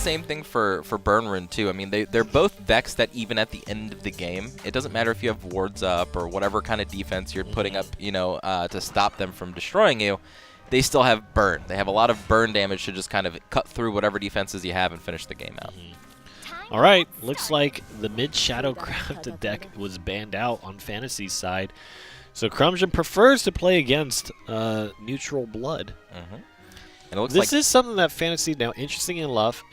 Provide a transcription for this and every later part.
same thing for Burn Rune too. I mean, they're both decks that even at the end of the game, it doesn't matter if you have wards up or whatever kind of defense you're putting up, you know, to stop them from destroying you. They still have burn. They have a lot of burn damage to just kind of cut through whatever defenses you have and finish the game out. All right, looks like the mid-Shadow crafted deck was banned out on Fantasy's side. So CRUMSION prefers to play against Neutral Blood. And it looks This is something that Fantasy, now interesting enough,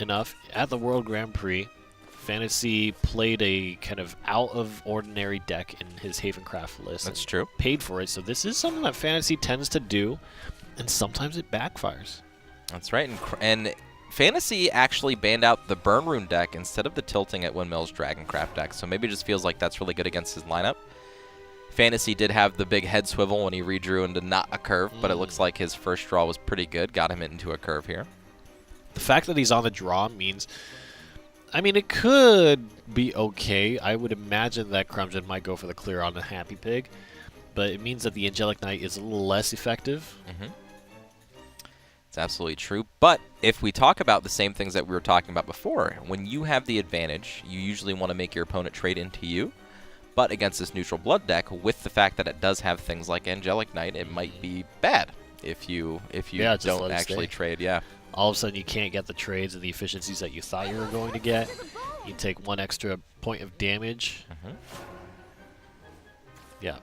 at the World Grand Prix, Fantasy played a kind of out-of-ordinary deck in his Havencraft list. That's true. Paid for it, so this is something that Fantasy tends to do, and sometimes it backfires. That's right, and Fantasy actually banned out the Burn Rune deck instead of the Tilting at Windmills Dragoncraft deck, so maybe it just feels like that's really good against his lineup. Fantasy did have the big head swivel when he redrew into not a curve, but it looks like his first draw was pretty good. Got him into a curve here. The fact that he's on the draw means, I mean, it could be okay. I would imagine that CRUMSION might go for the clear on the Happy Pig, but it means that the Angelic Knight is a little less effective. It's absolutely true. But if we talk about the same things that we were talking about before, when you have the advantage, you usually want to make your opponent trade into you. But against this Neutral Blood deck, with the fact that it does have things like Angelic Knight, it might be bad if you don't actually trade. Yeah. All of a sudden, you can't get the trades and the efficiencies that you thought you were going to get. You take one extra point of damage. Yeah,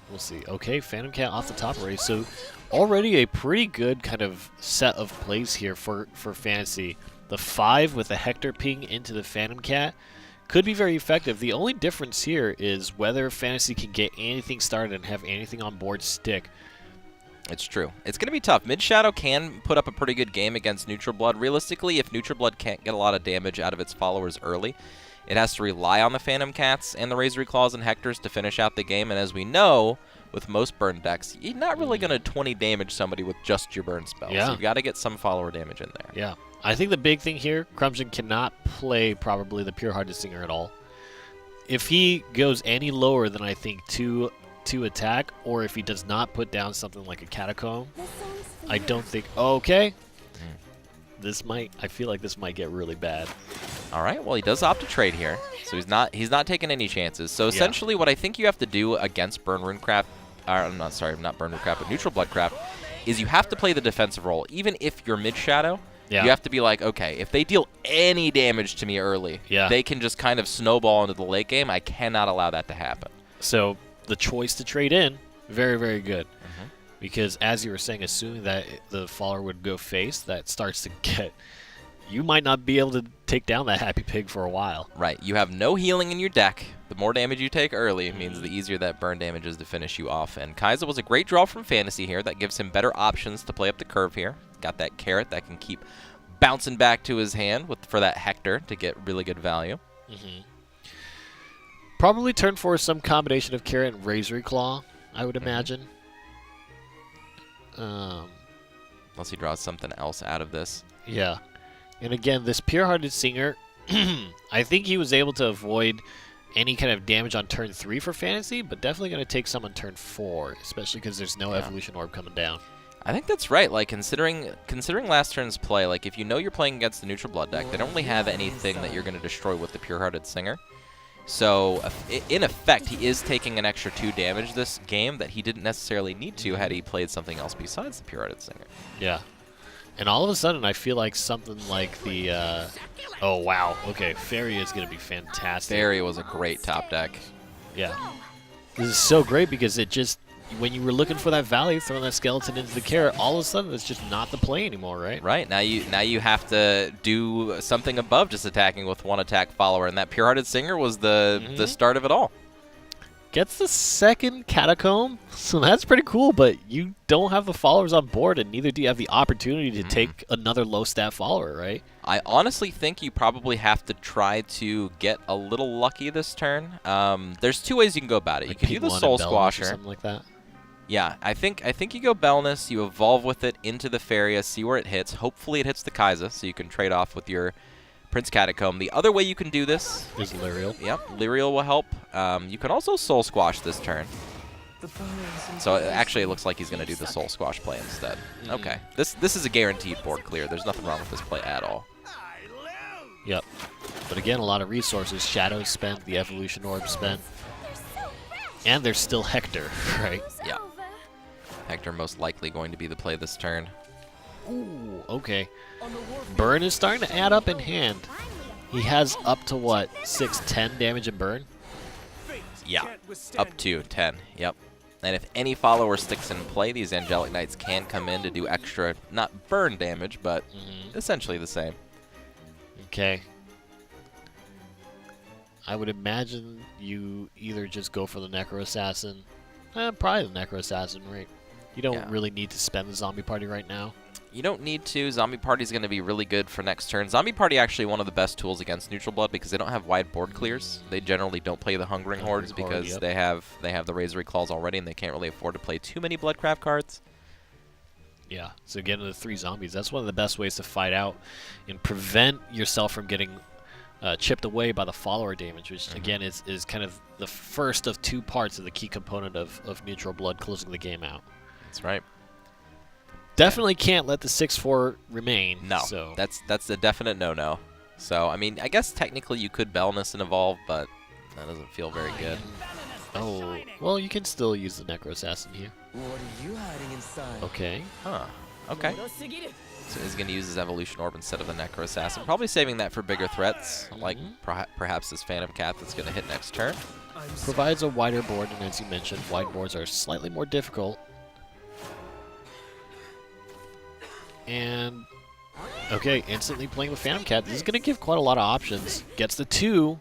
we'll see. Okay, Phantom Cat off the top already. So already a pretty good kind of set of plays here for Fantasy. The 5 with the Hector ping into the Phantom Cat could be very effective. The only difference here is whether Fantasy can get anything started and have anything on board stick. It's true. It's going to be tough. Mid-Shadow can put up a pretty good game against Neutral Blood. Realistically, if Neutral Blood can't get a lot of damage out of its followers early, it has to rely on the Phantom Cats and the Razor Claws and Hectors to finish out the game. And as we know, with most burn decks, you're not really going to 20 damage somebody with just your burn spells. Yeah. You've got to get some follower damage in there. Yeah. I think the big thing here, CRUMSION cannot play probably the Pure-Hearted Singer at all. If he goes any lower than, I think, 2 attack, or if he does not put down something like a Catacomb, I don't think... Okay. I feel like this might get really bad. All right, well, he does opt to trade here, so he's not taking any chances. So essentially what I think you have to do against Burn Rune Craft, not Burn Rune Craft, but Neutral Blood Craft, is you have to play the defensive role. Even if you're mid-Shadow, you have to be like, okay, if they deal any damage to me early, they can just kind of snowball into the late game. I cannot allow that to happen. So the choice to trade in, very, very good. Because as you were saying, assuming that the follower would go face, that starts to get... You might not be able to take down that Happy Pig for a while. Right. You have no healing in your deck. The more damage you take early means the easier that burn damage is to finish you off. And Kaiser was a great draw from Fantasy here. That gives him better options to play up the curve here. Got that carrot that can keep bouncing back to his hand for that Hector to get really good value. Probably turn for some combination of carrot and Razor Claw, I would imagine. Unless he draws something else out of this. Yeah. And again, this Pure-Hearted Singer, I think he was able to avoid any kind of damage on turn 3 for Fantasy, but definitely going to take some on turn 4, especially because there's no Evolution Orb coming down. I think that's right. Like, considering last turn's play, like, if you know you're playing against the Neutral Blood deck, they don't really have anything that you're going to destroy with the Pure-Hearted Singer. So, in effect, he is taking an extra 2 damage this game that he didn't necessarily need to had he played something else besides the Pure-Hearted Singer. Yeah. And all of a sudden, I feel like something like the... oh, wow. Okay, Fairy is going to be fantastic. Fairy was a great top deck. Yeah. This is so great because it just... When you were looking for that value, throwing that skeleton into the carrot, all of a sudden it's just not the play anymore, right? Right. Now you have to do something above just attacking with 1 attack follower, and that Pure-Hearted Singer was the start of it all. Gets the second Catacomb, so that's pretty cool, but you don't have the followers on board, and neither do you have the opportunity to take another low-stat follower, right? I honestly think you probably have to try to get a little lucky this turn. There's 2 ways you can go about it. Like you can do the Soul Squasher. Or something like that. Yeah, I think you go Belness, you evolve with it into the Faria, see where it hits. Hopefully it hits the Kaiser, so you can trade off with your Prince Catacomb. The other way you can do this is Lyriel. Yep, Lyriel will help. You can also Soul Squash this turn. So actually it looks like he's going to do the Soul Squash play instead. Okay, this is a guaranteed board clear. There's nothing wrong with this play at all. Yep. But again, a lot of resources. Shadow spent, the Evolution Orb spent. And there's still Hector, right? Yeah. Hector most likely going to be the play this turn. Ooh, okay. Burn is starting to add up in hand. He has up to what, 610 damage in burn? Yeah, up to 10, yep. And if any follower sticks in play, these Angelic Knights can come in to do extra, not burn damage, but essentially the same. Okay. I would imagine you either just go for the Necro Assassin. Probably the Necro Assassin, right? You don't really need to spend the Zombie Party right now. You don't need to. Zombie Party is going to be really good for next turn. Zombie Party actually one of the best tools against Neutral Blood because they don't have wide board clears. They generally don't play the Hungering Hordes because they have the Razor Claws already and they can't really afford to play too many Bloodcraft cards. Yeah, so getting the 3 zombies, that's one of the best ways to fight out and prevent yourself from getting chipped away by the follower damage, which again is kind of the first of 2 parts of the key component of Neutral Blood closing the game out. That's right. Definitely can't let the 6-4 remain. No, so. that's a definite no-no. So, I mean, I guess technically you could Belness and Evolve, but that doesn't feel very good. Oh, well, you can still use the Necro Assassin here. What are you hiding inside? Okay. Huh. Okay. So he's going to use his Evolution Orb instead of the Necro Assassin. Probably saving that for bigger threats, like perhaps this Phantom Cat that's going to hit next turn. Provides a wider board, and as you mentioned, wide boards are slightly more difficult. And, okay, instantly playing with Phantom Cat. This is going to give quite a lot of options. Gets the 2.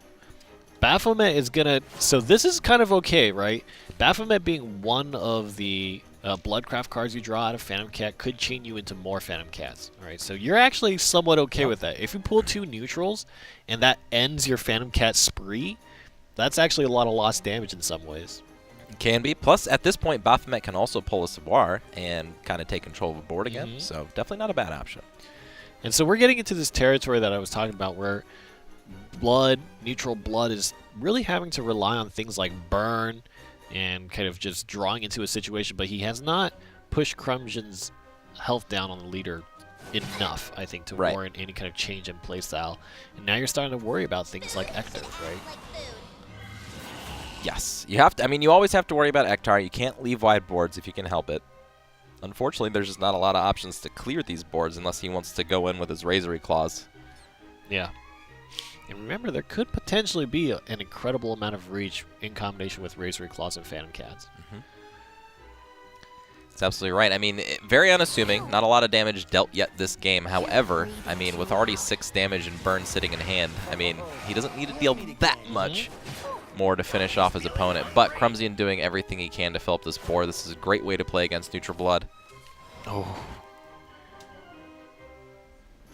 Baphomet is going to... So this is kind of okay, right? Baphomet being one of the Bloodcraft cards you draw out of Phantom Cat could chain you into more Phantom Cats. All right, so you're actually somewhat okay with that. If you pull 2 neutrals and that ends your Phantom Cat spree, that's actually a lot of lost damage in some ways. Can be. Plus, at this point, Baphomet can also pull a Savoir and kind of take control of a board again. So definitely not a bad option. And so we're getting into this territory that I was talking about where Neutral Blood is really having to rely on things like burn and kind of just drawing into a situation, but he has not pushed CRUMSION's health down on the leader enough, I think, to warrant any kind of change in playstyle. And now you're starting to worry about things like Ectos, right? Yes. You have to. I mean, you always have to worry about Ektar. You can't leave wide boards if you can help it. Unfortunately, there's just not a lot of options to clear these boards unless he wants to go in with his Razor Claws. Yeah. And remember, there could potentially be an incredible amount of reach in combination with Razor Claws and Phantom Cats. That's absolutely right. I mean, very unassuming. Not a lot of damage dealt yet this game. However, I mean, with already 6 damage and burn sitting in hand, I mean, he doesn't need to deal that much more to finish off his opponent. But CRUMSION doing everything he can to fill up this board. This is a great way to play against Neutral Blood. Oh.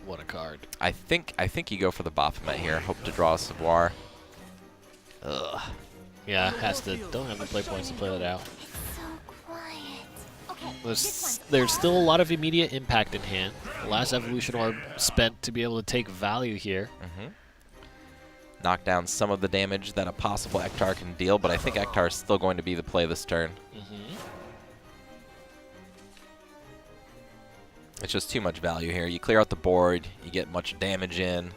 What a card. I think you go for the Baphomet here. Hope to draw a Savoir. Ugh. Yeah, don't have the play points to play that out. There's still a lot of immediate impact in hand. The last Evolution Orb spent to be able to take value here. Knock down some of the damage that a possible Ektar can deal, but I think Ektar is still going to be the play this turn. It's just too much value here. You clear out the board, you get much damage in.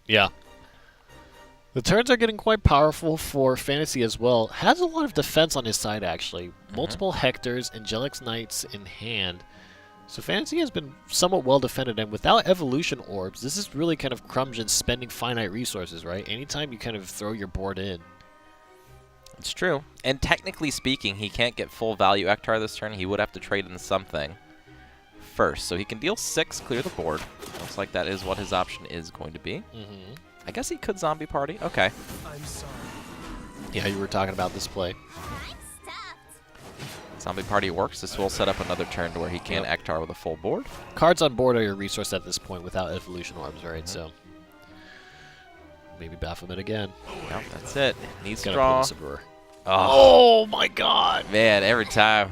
Yeah. The turns are getting quite powerful for Fantasy as well. Has a lot of defense on his side, actually. Multiple Hectors, Angelic Knights in hand. So Fantasy has been somewhat well defended, and without Evolution Orbs, this is really kind of CRUMSION spending finite resources, right? Anytime you kind of throw your board in. It's true. And technically speaking, he can't get full value Ektar this turn. He would have to trade in something first. So he can deal 6, clear the board. Looks like that is what his option is going to be. I guess he could Zombie Party. Okay. I'm sorry. Yeah, you were talking about this play. Zombie Party works. This will set up another turn to where he can Ektar with a full board. Cards on board are your resource at this point without Evolution Orbs, right? So maybe Baphomet again. Nope, that's it. Needs to Gonna draw. Oh my god! Man, every time.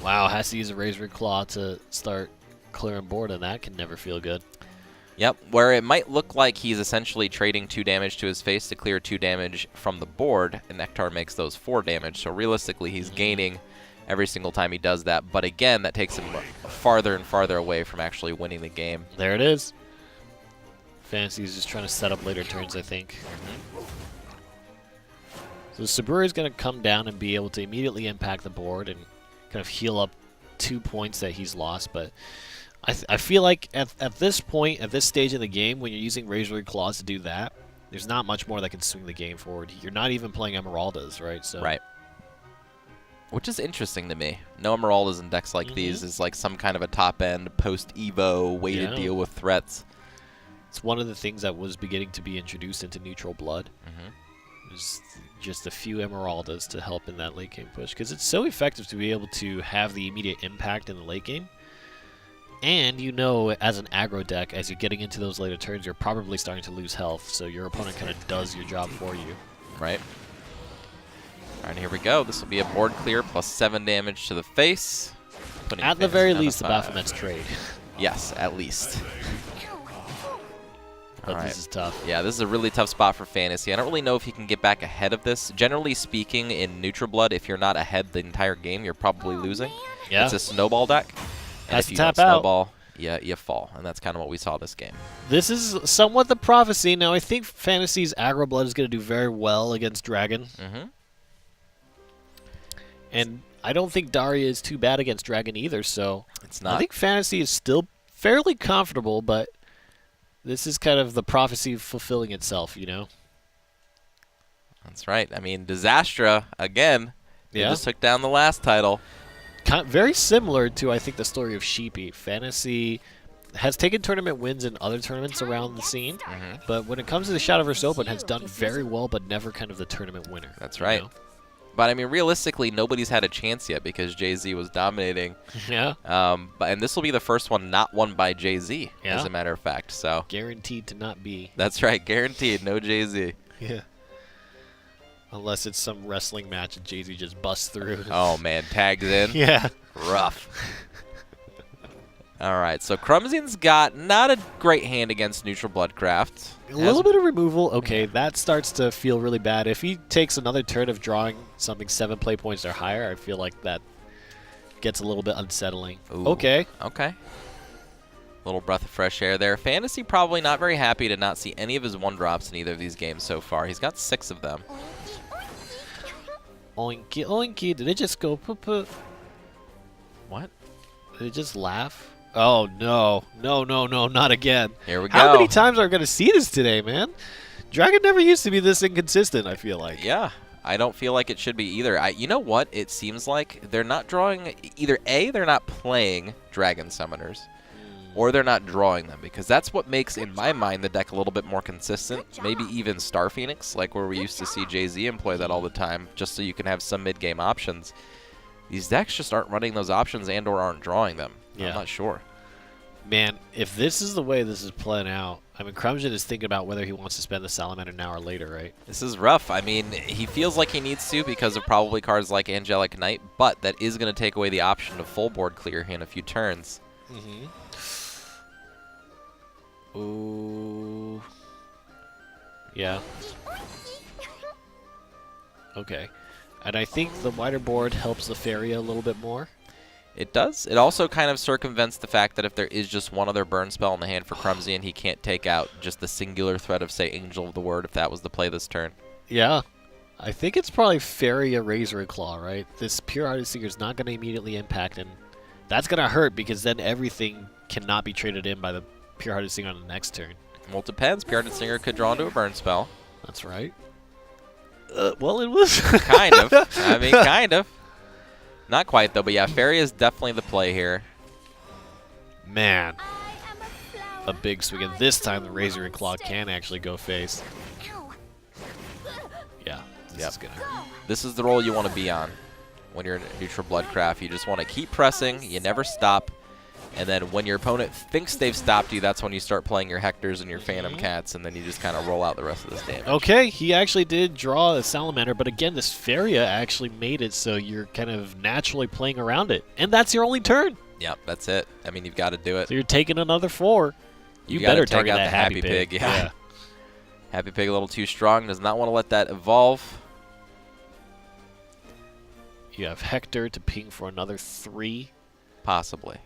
Wow, has to use a Razor Claw to start clearing board, and that can never feel good. Yep, where it might look like he's essentially trading 2 damage to his face to clear 2 damage from the board, and Ektar makes those 4 damage. So realistically, he's gaining every single time he does that. But again, that takes him farther and farther away from actually winning the game. There it is. Fantasy is just trying to set up later turns, I think. So Saburi is going to come down and be able to immediately impact the board and kind of heal up 2 points that he's lost. But I feel like at this point, at this stage of the game, when you're using Razor Claws to do that, there's not much more that can swing the game forward. You're not even playing Emeraldas, right? So Right. Which is interesting to me. No Emeraldas in decks like these is like some kind of a top-end, post-Evo way to deal with threats. It's one of the things that was beginning to be introduced into Neutral Blood. There's just a few Emeraldas to help in that late game push, because it's so effective to be able to have the immediate impact in the late game. And you know, as an aggro deck, as you're getting into those later turns, you're probably starting to lose health, so your opponent kind of does your job for you. Right. All right, here we go. This will be a board clear plus 7 damage to the face. At the very least, the Baphomet's trade. Yes, at least. But this is tough. Yeah, this is a really tough spot for Fantasy. I don't really know if he can get back ahead of this. Generally speaking, in Neutral Blood, if you're not ahead the entire game, you're probably losing. Yeah. It's a snowball deck. And Has if to you tap don't out. snowball, you fall. And that's kind of what we saw this game. This is somewhat the prophecy. Now, I think Fantasy's aggro blood is going to do very well against Dragon. And I don't think Daria is too bad against Dragon either, so It's not. I think Fantasy is still fairly comfortable, but this is kind of the prophecy fulfilling itself, you know? That's right. I mean, Disastra, again, they Yeah. just took down the last title. Very similar to, I think, the story of Sheepy. Fantasy has taken tournament wins in other tournaments around the scene, but when it comes to the Shadowverse Open, has done very well, but never kind of the tournament winner. That's right. Know? But, I mean, realistically, nobody's had a chance yet because Jay-Z was dominating. Yeah. And this will be the first one not won by Jay-Z, Yeah. as a matter of fact. So Guaranteed to not be. that's right. Guaranteed. No Jay-Z. Yeah. Unless it's some wrestling match and Jay-Z just busts through. Oh, man. Tags in. Yeah. Rough. All right. So CRUMSION's got not a great hand against Neutral Bloodcraft. A little bit of removal. Okay, that starts to feel really bad. If he takes another turn of drawing something 7 play points or higher, I feel like that gets a little bit unsettling. Ooh. Okay. Okay. Little breath of fresh air there. Fantasy probably not very happy to not see any of his 1-drops in either of these games so far. He's got 6 of them. Oinky, oinky. Did it just go poo-poo? What? Did it just laugh? Oh, no. No, no, no, not again. Here we go. How many times are we going to see this today, man? Dragon never used to be this inconsistent, I feel like. Yeah. I don't feel like it should be either. You know what? It seems like they're not drawing... Either A, they're not playing Dragon Summoners, or they're not drawing them, because that's what makes, in my mind, the deck a little bit more consistent. Maybe even Star Phoenix, like where we used to see Jay-Z employ that all the time, just so you can have some mid-game options. These decks just aren't running those options and or aren't drawing them. Yeah. I'm not sure. Man, if this is the way this is playing out, I mean, CRUMSION is thinking about whether he wants to spend the Salamander now or later, right? This is rough. I mean, he feels like he needs to because of probably cards like Angelic Knight, but that is going to take away the option of full board clear in a few turns. Ooh. Yeah. Okay. And I think the wider board helps the Faria a little bit more. It does. It also kind of circumvents the fact that if there is just one other burn spell in the hand for CRUMSION, he can't take out just the singular threat of, say, Angel of the Word, if that was the play this turn. Yeah. I think it's probably Faria, Razor Claw, right? This Pure Hearted Singer is not going to immediately impact, and that's going to hurt because then everything cannot be traded in by the Pure Hearted Singer on the next turn. Well, it depends. Pure Hearted Singer could draw into a burn spell. That's right. Well, it was. Kind of. I mean, kind of. Not quite, though, but yeah, Faria is definitely the play here. Man. A big swing, and this time the Razor and Claw can actually go face. Yeah, this is going to hurt. This is the role you want to be on when you're in Neutral Bloodcraft. You just want to keep pressing, you never stop, and then when your opponent thinks they've stopped you, that's when you start playing your Hectors and your Phantom Cats, and then you just kind of roll out the rest of this damage. Okay, he actually did draw a Salamander, but again, this Faria actually made it so you're kind of naturally playing around it. And that's your only turn. Yep, that's it. I mean, you've got to do it. So you're taking another 4. You gotta better take target out that the Happy Happy Pig. Pig, yeah. Happy Pig a little too strong, does not want to let that evolve. You have Hector to ping for another 3. Possibly.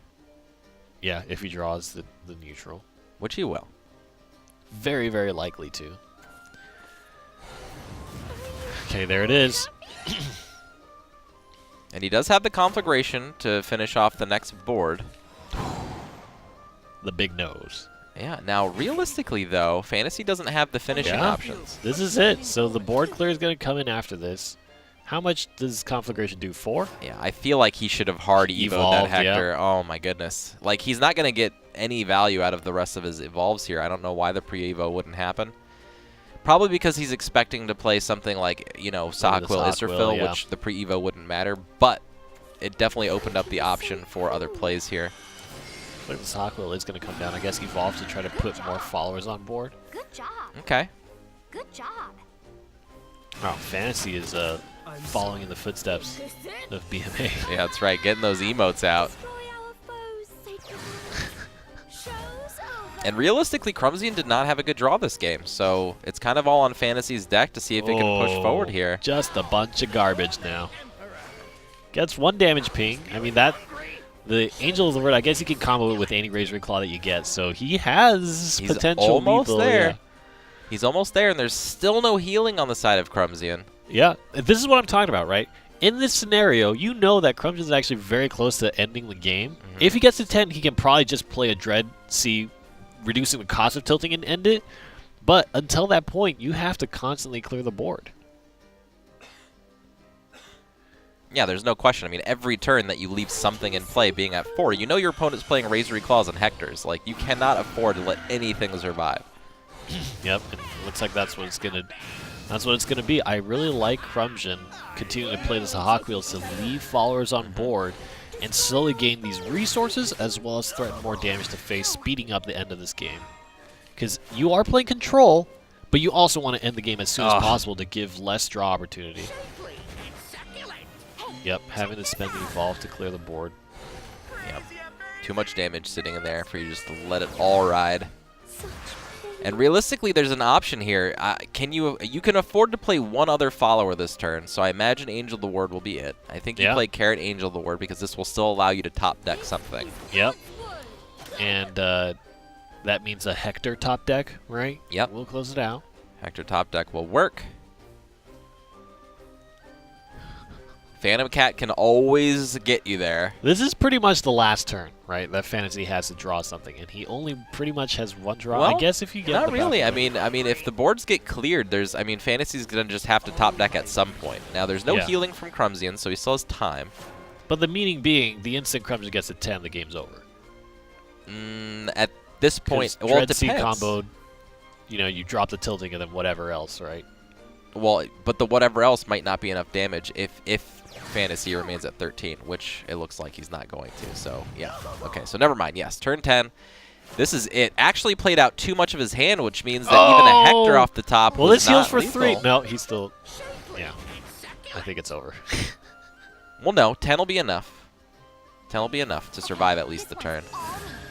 Yeah, if he draws the neutral. Which he will. very, very likely to. Okay, there it is. And he does have the conflagration to finish off the next board. The big nose. Yeah, now realistically though, Fantasy doesn't have the finishing options. This is it. So the board clear is going to come in after this. How much does conflagration do? 4? Yeah, I feel like he should have hard evo'd that Evolved, Hector. yeah. Oh my goodness. Like, he's not going to get any value out of the rest of his evolves here. I don't know why the pre-evo wouldn't happen. Probably because he's expecting to play something like, you know, Sahagwil, Israfil, yeah. which the pre-evo wouldn't matter, but it definitely opened up the option for other plays here. But the Sahagwil is going to come down. I guess evolve to try to put more followers on board. Good job. Okay. Good job. Oh, Fantasy is following in the footsteps of BMA. Yeah, that's right. Getting those emotes out. Destroy our foes, sacred. Show's over. And realistically, CRUMSION did not have a good draw this game, so it's kind of all on Fantasy's deck to see if it can push forward here. Just a bunch of garbage now. Gets 1 damage ping. I mean, the Angel of the Word, I guess he can combo it with any Razor Claw that you get, so he has He's potential almost lethal, there. yeah. He's almost there, and there's still no healing on the side of CRUMSION. Yeah, this is what I'm talking about, right? In this scenario, you know that CRUMSION is actually very close to ending the game. If he gets to 10, he can probably just play a Dread C, reducing the cost of tilting and end it. But until that point, you have to constantly clear the board. Yeah, there's no question. I mean, every turn that you leave something in play being at 4, you know your opponent's playing Razory Claws and Hectors. Like, you cannot afford to let anything survive. Yep, and it looks like that's what it's gonna be. I really like CRUMSION continuing to play the Sahagwil to leave followers on board and slowly gain these resources as well as threaten more damage to face, speeding up the end of this game. Because you are playing control, but you also want to end the game as soon as possible to give less draw opportunity. Yep, having to spend the evolve to clear the board. Yep. Too much damage sitting in there for you just to let it all ride. And realistically, there's an option here. You can afford to play 1 other follower this turn, so I imagine Angel of the Word will be it. I think you play Carrot Angel of the Word because this will still allow you to top deck something. Yep. And that means a Hector top deck, right? Yep. We'll close it out. Hector top deck will work. Phantom Cat can always get you there. This is pretty much the last turn, right? That Fantasy has to draw something, and he only pretty much has 1 draw. Well, I guess if you get not the really. back I mean, if the boards get cleared, Fantasy's gonna just have to top deck at some point. Now, there's no healing from CRUMSION, so he still has time. But the meaning being, the instant CRUMSION gets to 10, the game's over. At this point, well, it Dread C depends. comboed, you drop the tilting and then whatever else, right? Well, but the whatever else might not be enough damage if Fantasy remains at 13, which it looks like he's not going to. So, yeah. Okay, so never mind. Yes, turn 10. This is it. Actually played out too much of his hand, which means that even a Hector off the top Well, was this heals not for lethal. 3. No, he's still... Yeah. I think it's over. Well, no. 10 will be enough. 10 will be enough to survive at least the turn.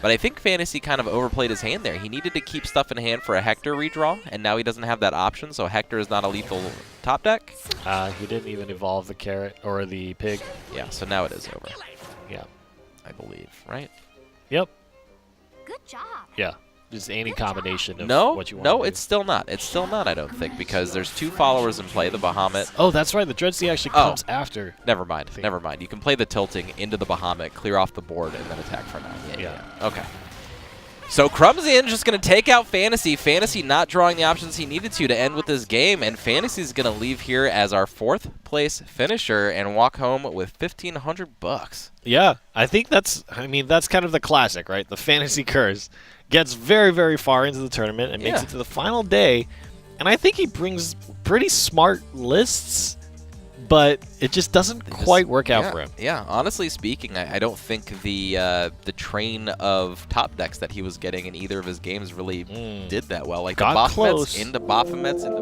But I think Fantasy kind of overplayed his hand there. He needed to keep stuff in hand for a Hector redraw, and now he doesn't have that option, so Hector is not a lethal top deck. He didn't even evolve the carrot or the pig. Yeah, so now it is over. Yeah. I believe, right? Yep. Good job. Yeah. Just any combination of No, what you want to do. it's still not. It's still not, I don't think, because there's 2 followers in play, the Bahamut. Oh, that's right. The Dread C actually comes after. Never mind. Never mind. You can play the tilting into the Bahamut, clear off the board, and then attack for 9. Yeah. Okay. So CRUMSION just going to take out Fantasy. Fantasy not drawing the options he needed to end with this game, and Fantasy's going to leave here as our 4th place finisher and walk home with $1,500. Yeah, I think that's kind of the classic, right? The Fantasy curse. Gets very, very far into the tournament and makes it to the final day, and I think he brings pretty smart lists, but it just doesn't quite work out for him. Yeah, honestly speaking, I don't think the train of top decks that he was getting in either of his games really did that well. Like Got the close. Baphomets into